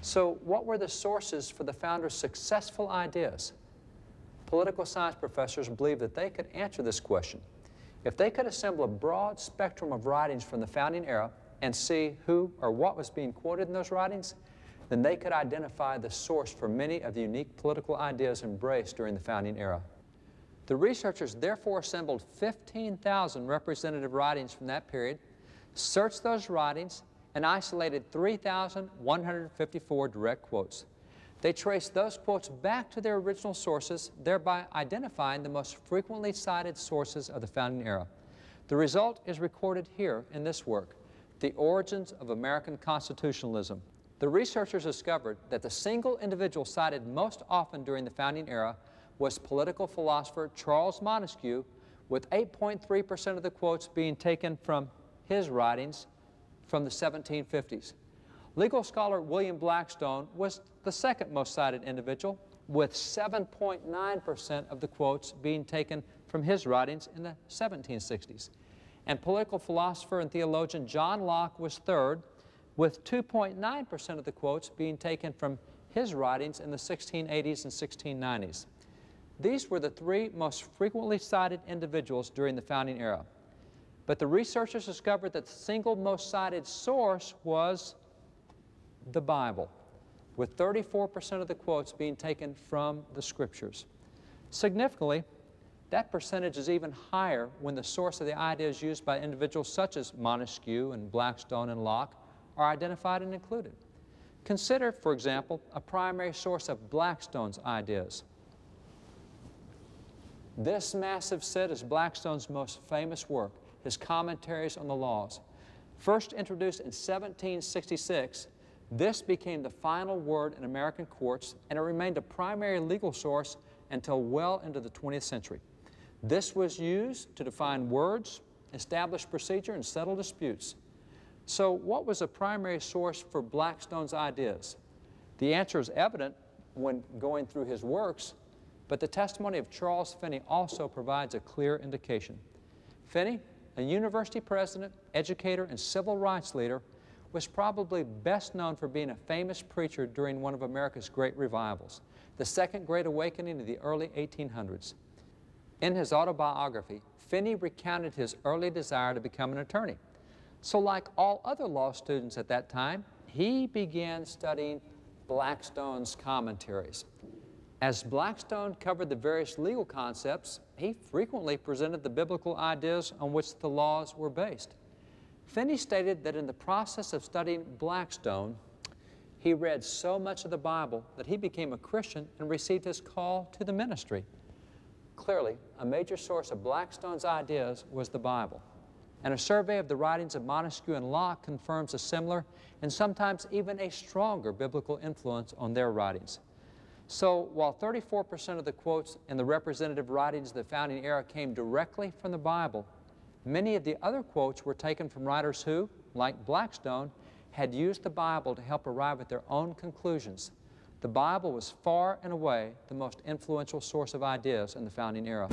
So what were the sources for the founders' successful ideas? Political science professors believed that they could answer this question. If they could assemble a broad spectrum of writings from the founding era and see who or what was being quoted in those writings, then they could identify the source for many of the unique political ideas embraced during the founding era. The researchers therefore assembled 15,000 representative writings from that period, searched those writings, and isolated 3,154 direct quotes. They traced those quotes back to their original sources, thereby identifying the most frequently cited sources of the founding era. The result is recorded here in this work, The Origins of American Constitutionalism. The researchers discovered that the single individual cited most often during the founding era was political philosopher Charles Montesquieu, with 8.3% of the quotes being taken from his writings from the 1750s. Legal scholar William Blackstone was the second most cited individual, with 7.9% of the quotes being taken from his writings in the 1760s. And political philosopher and theologian John Locke was third, with 2.9% of the quotes being taken from his writings in the 1680s and 1690s. These were the three most frequently cited individuals during the founding era. But the researchers discovered that the single most cited source was the Bible, with 34% of the quotes being taken from the Scriptures. Significantly, that percentage is even higher when the source of the ideas used by individuals such as Montesquieu and Blackstone and Locke are identified and included. Consider, for example, a primary source of Blackstone's ideas. This massive set is Blackstone's most famous work, his Commentaries on the Laws. First introduced in 1766, this became the final word in American courts, and it remained a primary legal source until well into the 20th century. This was used to define words, establish procedure, and settle disputes. So what was a primary source for Blackstone's ideas? The answer is evident when going through his works, but the testimony of Charles Finney also provides a clear indication. Finney, a university president, educator, and civil rights leader, was probably best known for being a famous preacher during one of America's great revivals, the Second Great Awakening of the early 1800s. In his autobiography, Finney recounted his early desire to become an attorney. So like all other law students at that time, he began studying Blackstone's commentaries. As Blackstone covered the various legal concepts, he frequently presented the biblical ideas on which the laws were based. Finney stated that in the process of studying Blackstone, he read so much of the Bible that he became a Christian and received his call to the ministry. Clearly, a major source of Blackstone's ideas was the Bible. And a survey of the writings of Montesquieu and Locke confirms a similar and sometimes even a stronger biblical influence on their writings. So while 34% of the quotes in the representative writings of the founding era came directly from the Bible, many of the other quotes were taken from writers who, like Blackstone, had used the Bible to help arrive at their own conclusions. The Bible was far and away the most influential source of ideas in the founding era.